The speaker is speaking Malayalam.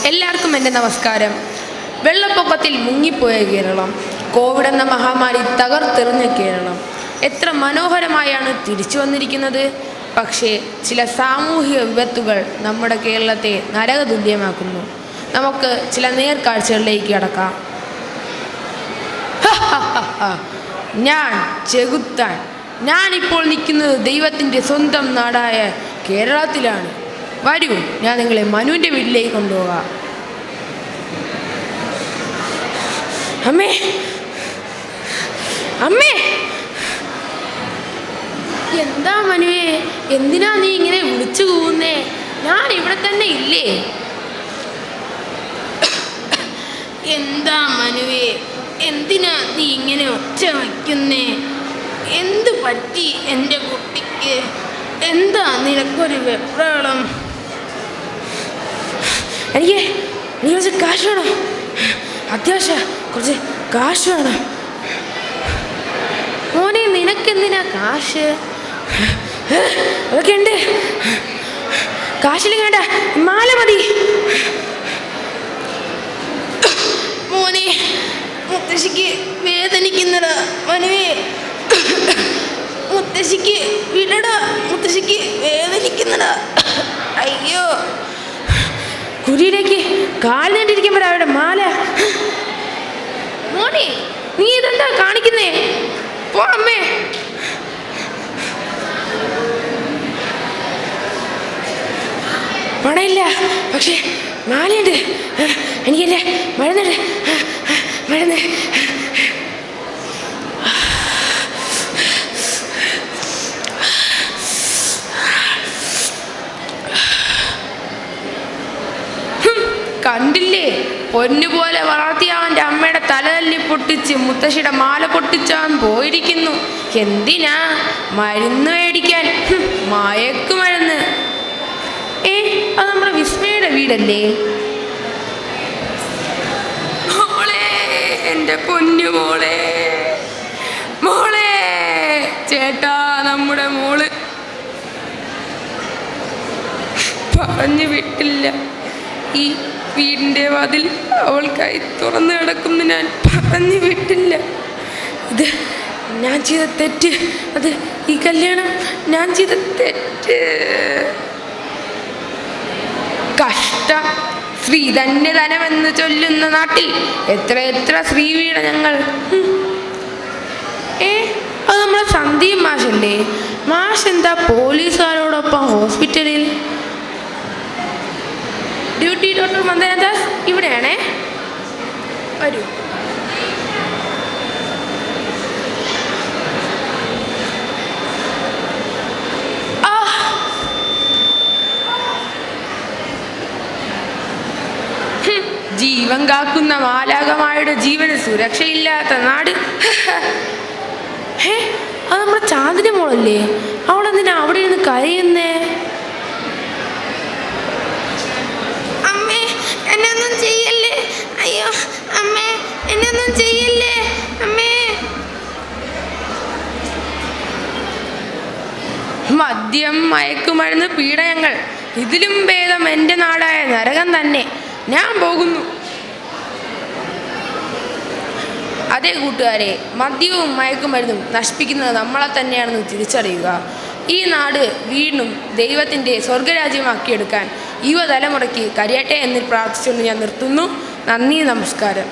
എല്ലാവർക്കും എൻ്റെ നമസ്കാരം. വെള്ളപ്പൊക്കത്തിൽ മുങ്ങിപ്പോയ കേരളം, കോവിഡ് എന്ന മഹാമാരി തകർത്തെറിഞ്ഞ കേരളം എത്ര മനോഹരമായാണ് തിരിച്ചു വന്നിരിക്കുന്നത്. പക്ഷേ ചില സാമൂഹിക വിപത്തുകൾ നമ്മുടെ കേരളത്തെ നരകതുല്യമാക്കുന്നു. നമുക്ക് ചില നേർക്കാഴ്ചകളിലേക്ക് കടക്കാം. ഞാൻ ചെകുത്താൻ. ഞാനിപ്പോൾ നിൽക്കുന്നത് ദൈവത്തിൻ്റെ സ്വന്തം നാടായ കേരളത്തിലാണ്. വരൂ, ഞാൻ നിങ്ങളെ മനുവിൻ്റെ വീട്ടിലേക്ക് കൊണ്ടുപോകാം. അമ്മേ, അമ്മേ, എന്താ മനുവേ, എന്തിനാ നീ ഇങ്ങനെ വിളിച്ചു കൂവുന്നേ? ഞാൻ ഇവിടെ തന്നെ ഇല്ലേ? എന്താ മനുവേ, എന്തിനാ നീ ഇങ്ങനെ ഒച്ച വയ്ക്കുന്നേ? എന്ത് പറ്റി എൻ്റെ കുട്ടിക്ക്? എന്താ നിനക്കൊരു വെപ്രാളം? എനിക്ക് കുറച്ച് കാശ് വേണം, അത്യാവശ്യം കുറച്ച് കാശ് വേണം. മോനെ, നിനക്കെന്തിനാ കാശ്? അതൊക്കെ ഉണ്ട്. കാശിലും വേണ്ട, മാല മതി. മോനെ, മുത്തശ്ശിക്ക് വേദനിക്കുന്നടാ മനുവേ. മുത്തശ്ശിക്ക് വിടടാ, മുത്തശ്ശിക്ക് വേദനിക്കുന്നടാ. അയ്യോ, കുരിയിലേക്ക് കാൽ നീണ്ടിരിക്കുമ്പോഴാ അവിടെ മാല. മോനെ, നീ ഇതെന്താ കാണിക്കുന്നേ? പോ അമ്മേ. പണയില്ല, പക്ഷെ മാലയുണ്ട്. എനിക്കെൻ്റെ മരുന്നുണ്ട്, മരുന്ന്. കണ്ടില്ലേ, പൊന്നുപോലെ വളർത്തിയ അവൻ്റെ അമ്മയുടെ തലതല്ലി പൊട്ടിച്ച് മുത്തശ്ശിയുടെ മാല പൊട്ടിച്ചവൻ പോയിരിക്കുന്നു. എന്തിനാ? മരുന്ന് മേടിക്കാൻ. മയക്കുമരുന്ന്. അത് നമ്മുടെ വിസ്മയുടെ വീടല്ലേ? മോളെ, എൻ്റെ പൊന്നു മോളെ, മോളെ. ചേട്ടാ, നമ്മുടെ മോള് പറഞ്ഞു വിട്ടില്ല. ഈ വീടിൻ്റെ വാതിൽ അവൾക്കായി തുറന്നു കിടക്കുന്നു. ഞാൻ പറഞ്ഞു വിട്ടില്ല. ഇത് ഞാൻ ചെയ്ത തെറ്റ്. അത് ഈ കല്യാണം ഞാൻ ചെയ്ത തെറ്റ്. കഷ്ടം. സ്ത്രീ തന്നെ ധനമെന്ന് ചൊല്ലുന്ന നാട്ടിൽ എത്ര എത്ര സ്ത്രീ വീണ ഞങ്ങൾ. അത് നമ്മളെ സന്ദീപ് മാഷല്ലേ? മാഷ് എന്താ പോലീസുകാരോടൊപ്പം ഹോസ്പിറ്റലിൽ? ഡ്യൂട്ടി ഡോക്ടർ മന്ദനദാസ് ഇവിടെയാണേ, വരൂ. ജീവൻ കാക്കുന്ന മാലാഖമാരുടെ ജീവന് സുരക്ഷയില്ലാത്ത നാട്. അത് നമ്മുടെ ചാന്ദിന്റെ മോളല്ലേ? അവളെന്തിനാ അവിടെ ഇരുന്ന് കരയുന്നേ? അമ്മേ, എന്നൊന്നും ചെയ്യല്ലേ. അയ്യോ അമ്മേ, എന്നൊന്നും ചെയ്യല്ലേ അമ്മേ. മദ്യം, മയക്കുമരുന്ന്, പീഡനങ്ങൾ, ഇതിലും ഭേദം എൻ്റെ നാടായ നരകം തന്നെ. ഞാൻ പോകുന്നു. അതേ കൂട്ടുകാരെ, മദ്യവും മയക്കുമരുന്നും നശിപ്പിക്കുന്നത് നമ്മളെ തന്നെയാണെന്ന് തിരിച്ചറിയുക. ഈ നാട് വീണ്ടും ദൈവത്തിൻ്റെ സ്വർഗരാജ്യമാക്കിയെടുക്കാൻ യുവതലമുറയ്ക്ക് കഴിയട്ടെ എന്ന് പ്രാർത്ഥിച്ചുകൊണ്ട് ഞാൻ നിർത്തുന്നു. നന്ദി, നമസ്കാരം.